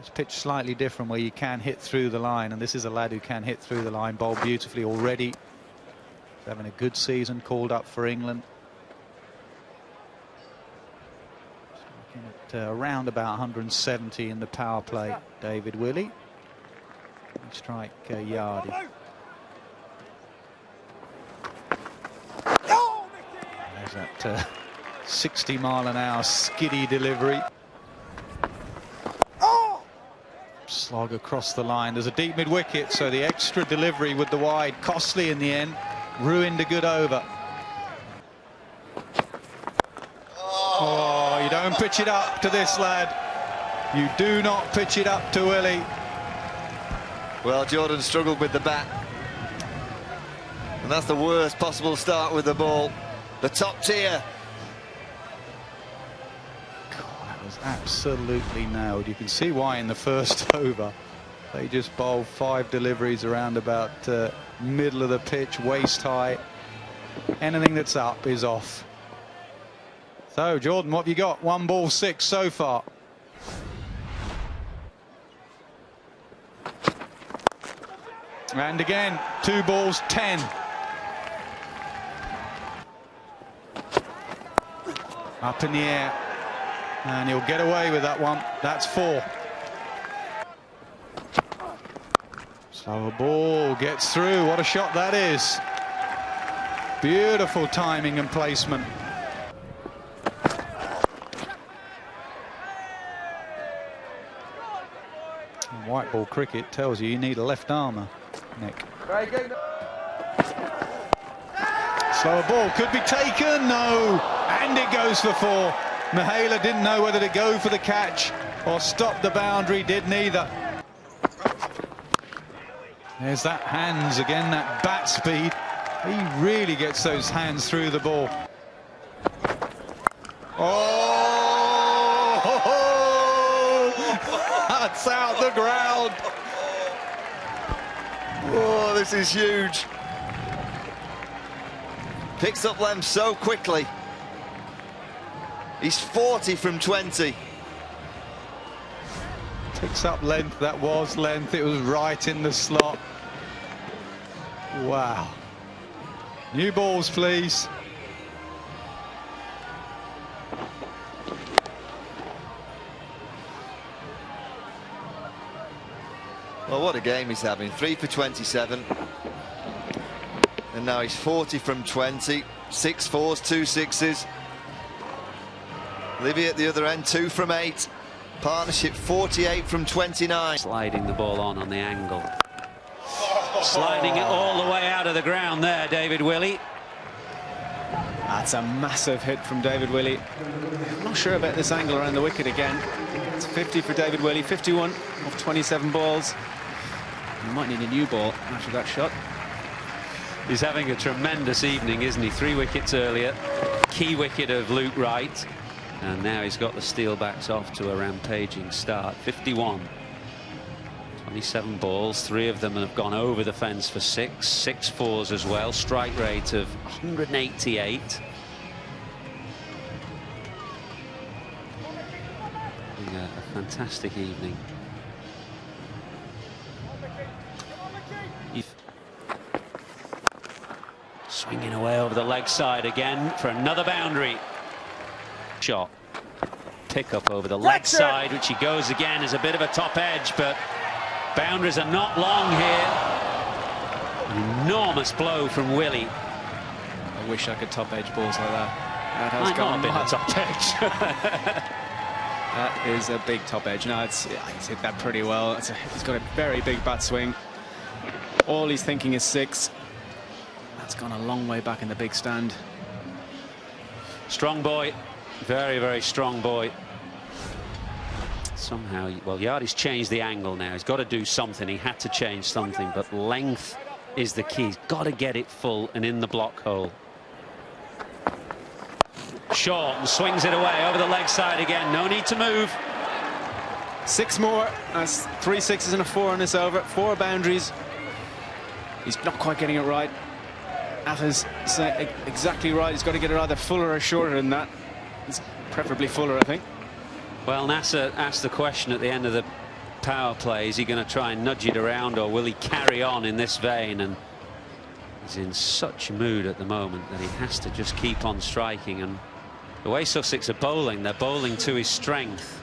It's pitched slightly different where you can hit through the line, and this is a lad who can hit through the line, bowled beautifully already. He's having a good season, called up for England. Looking at around about 170 in the power play, David Willey. Strike Yardy. There's that 60-mile-an-hour skiddy delivery. Slog across the line. There's a deep mid-wicket, so the extra delivery with the wide, costly in the end, ruined a good over. Oh, you don't pitch it up to this lad. You do not pitch it up to Willey. Well, Jordan struggled with the bat. And that's the worst possible start with the ball. The top tier. God, that was absolutely nailed. You can see why in the first over they just bowled 5 deliveries around about middle of the pitch, waist high. Anything that's up is off. So, Jordan, what have you got? 1 ball 6 so far. And again, 2 balls 10. Up in the air, and he'll get away with that one. That's 4. So a ball gets through. What a shot that is. Beautiful timing and placement. White ball cricket tells you need a left armour, Nick. Slower ball could be taken. No. And it goes for 4. Mahela didn't know whether to go for the catch or stop the boundary, did neither. There's that hands again, that bat speed. He really gets those hands through the ball. Oh! That's out the ground. Oh, this is huge. Picks up length so quickly. He's 40 from 20. Picks up length. That was length. It was right in the slot. Wow. New balls, please. Well, what a game he's having. 3 for 27. And now he's 40 from 20. 6 fours, 2 sixes. Livy at the other end, 2 from 8. Partnership 48 from 29. Sliding the ball on the angle. Sliding it all the way out of the ground there, David Willey. That's a massive hit from David Willey. I'm not sure about this angle around the wicket again. It's 50 for David Willey, 51 off 27 balls. He might need a new ball after that shot. He's having a tremendous evening, isn't he? 3 wickets earlier. Key wicket of Luke Wright. And now he's got the Steelbacks off to a rampaging start. 51. 27 balls. 3 of them have gone over the fence for 6. 6 fours as well. Strike rate of 188. A fantastic evening. Swinging away over the leg side again for another boundary. Shot. Pick up over the leg side, which he goes again as a bit of a top edge, but boundaries are not long here. An enormous blow from Willey. I wish I could top edge balls like that. That has Might gone not have been a top edge. That is a big top edge. No, he's hit that pretty well. He's got a very big bat swing. All he's thinking is 6. That's gone a long way back in the big stand. Strong boy. Very, very strong boy. Somehow, well, Yardy's changed the angle now. He's got to do something. He had to change something, but length is the key. He's got to get it full and in the block hole. Short and swings it away over the leg side again. No need to move. 6 more. That's 3 sixes and a 4 on this over. 4 boundaries. He's not quite getting it right. Atta's exactly right. He's got to get it either fuller or shorter than that. It's preferably fuller, I think. Well, Nasser asked the question at the end of the power play? Is he going to try and nudge it around, or will he carry on in this vein? And he's in such a mood at the moment that he has to just keep on striking. And the way Sussex are bowling, they're bowling to his strength.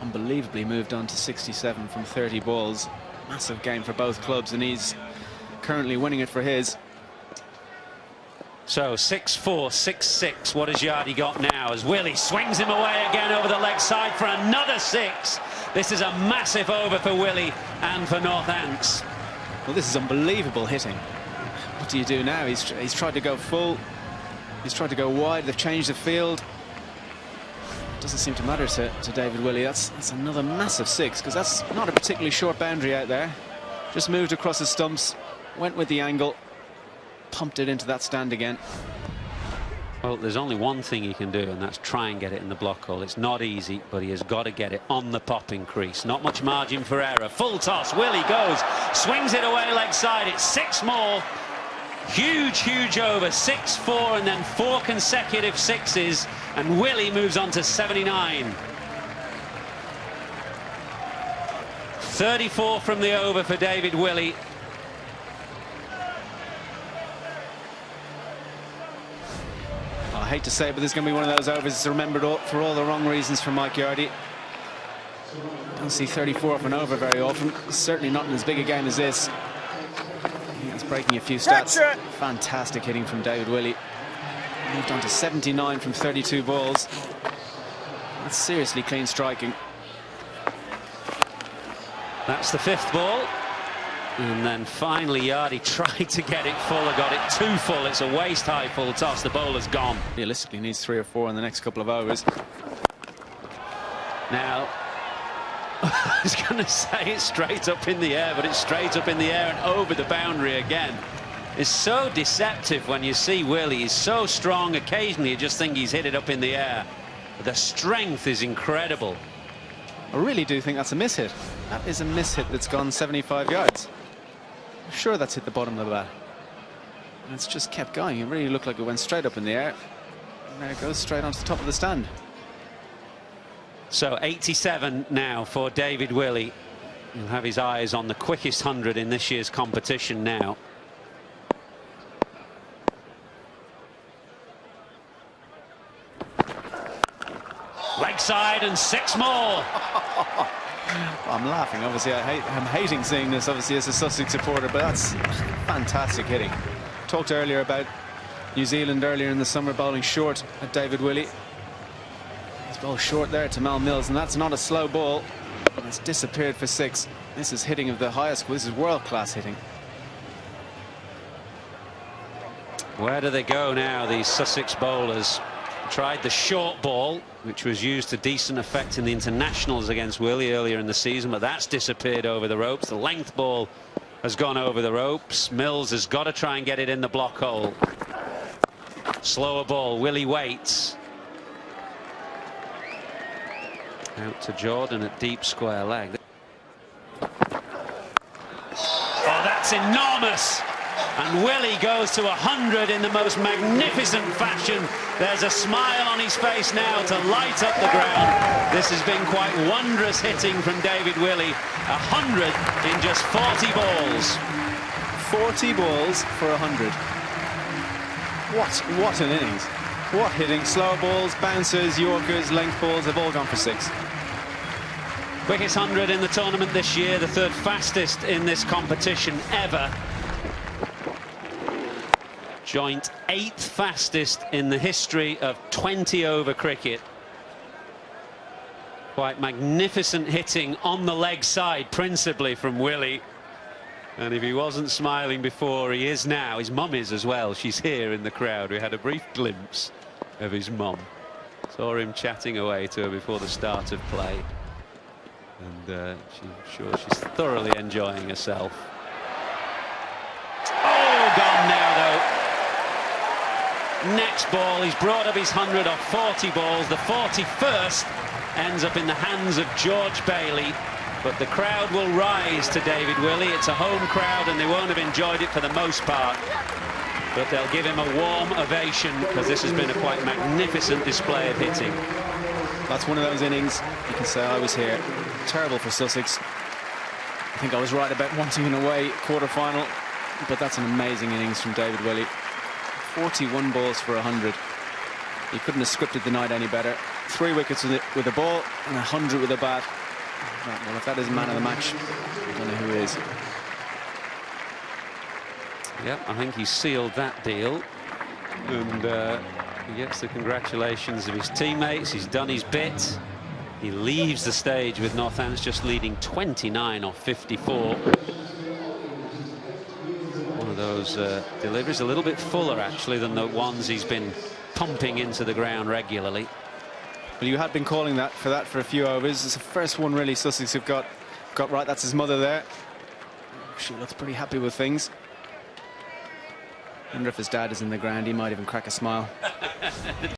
Unbelievably moved on to 67 from 30 balls. Massive game for both clubs, and he's currently winning it for his. So 6-4, 6-6. What has Yardy got now as Willie swings him away again over the leg side for another 6? This is a massive over for Willie and for Northants. Well, this is unbelievable hitting. What do you do now? He's tried to go full. He's tried to go wide. They've changed the field. Doesn't seem to matter to David Willey. That's another massive 6, because that's not a particularly short boundary out there. Just moved across the stumps, went with the angle, pumped it into that stand again. Well, there's only one thing he can do, and that's try and get it in the block hole. It's not easy, but he has got to get it on the popping crease. Not much margin for error. Full toss. Willie goes, swings it away leg side. It's 6 more. Huge, huge over. 6-4, and then 4 consecutive 6s, and Willie moves on to 79. 34 from the over for David Willey. I hate to say it, but this is going to be one of those overs that's remembered for all the wrong reasons for Mike Yardy. Don't see 34 off an over very often. Certainly not in as big a game as this. It's breaking a few stats. Fantastic hitting from David Willey. Moved on to 79 from 32 balls. That's seriously clean striking. That's the 5th ball. And then finally Yardy tried to get it full, got it too full. It's a waist-high full toss. The bowler's gone. Realistically needs 3 or 4 in the next couple of overs. Now, I was going to say it's straight up in the air, but it's straight up in the air and over the boundary again. It's so deceptive when you see Willie. He's so strong. Occasionally you just think he's hit it up in the air. But the strength is incredible. I really do think that's a miss hit. That is a miss hit that's gone 75 yards. I'm sure that's hit the bottom of the bat. And it's just kept going. It really looked like it went straight up in the air. And there it goes, straight onto the top of the stand. So 87 now for David Willey. He'll have his eyes on the quickest 100 in this year's competition now. Leg side and 6 more. I'm laughing, obviously. I'm hating seeing this, obviously, as a Sussex supporter, but that's fantastic hitting. Talked earlier about New Zealand earlier in the summer bowling short at David Willey. He's bowled short there to Mal Mills, and that's not a slow ball. It's disappeared for 6. This is hitting of the highest. This is world-class hitting. Where do they go now, these Sussex bowlers? Tried the short ball, which was used to decent effect in the internationals against Willey earlier in the season, but that's disappeared over the ropes. The length ball has gone over the ropes. Mills has got to try and get it in the block hole. Slower ball. Willey waits. Out to Jordan at deep square leg. Oh, that's enormous. And Willey goes to 100 in the most magnificent fashion. There's a smile on his face now to light up the ground. This has been quite wondrous hitting from David Willey. 100 in just 40 balls. 40 balls for 100. What an innings. What hitting. Slower balls, bouncers, yorkers, length balls have all gone for 6. Quickest 100 in the tournament this year, the 3rd fastest in this competition ever. Joint 8th fastest in the history of 20-over cricket. Quite magnificent hitting on the leg side, principally from Willey. And if he wasn't smiling before, he is now. His mum is as well. She's here in the crowd. We had a brief glimpse of his mum. Saw him chatting away to her before the start of play. And I'm sure she's thoroughly enjoying herself. Oh, gone now, though. Next ball, he's brought up his 100 off 40 balls. The 41st ends up in the hands of George Bailey. But the crowd will rise to David Willey. It's a home crowd and they won't have enjoyed it for the most part. But they'll give him a warm ovation because this has been a quite magnificent display of hitting. That's one of those innings you can say I was here. Terrible for Sussex. I think I was right about wanting an away quarter-final, but that's an amazing innings from David Willey. 41 balls for 100. He couldn't have scripted the night any better. 3 wickets with a ball and 100 with a bat. Well, if that is man of the match, I don't know who is. Yep, I think he's sealed that deal. And he gets the congratulations of his teammates. He's done his bit. He leaves the stage with Northants just leading 29 off 54. One of those deliveries a little bit fuller, actually, than the ones he's been pumping into the ground regularly. Well, you had been calling that for a few overs. It's the first one really Sussex have got right. That's his mother there. She looks pretty happy with things. I wonder if his dad is in the ground. He might even crack a smile.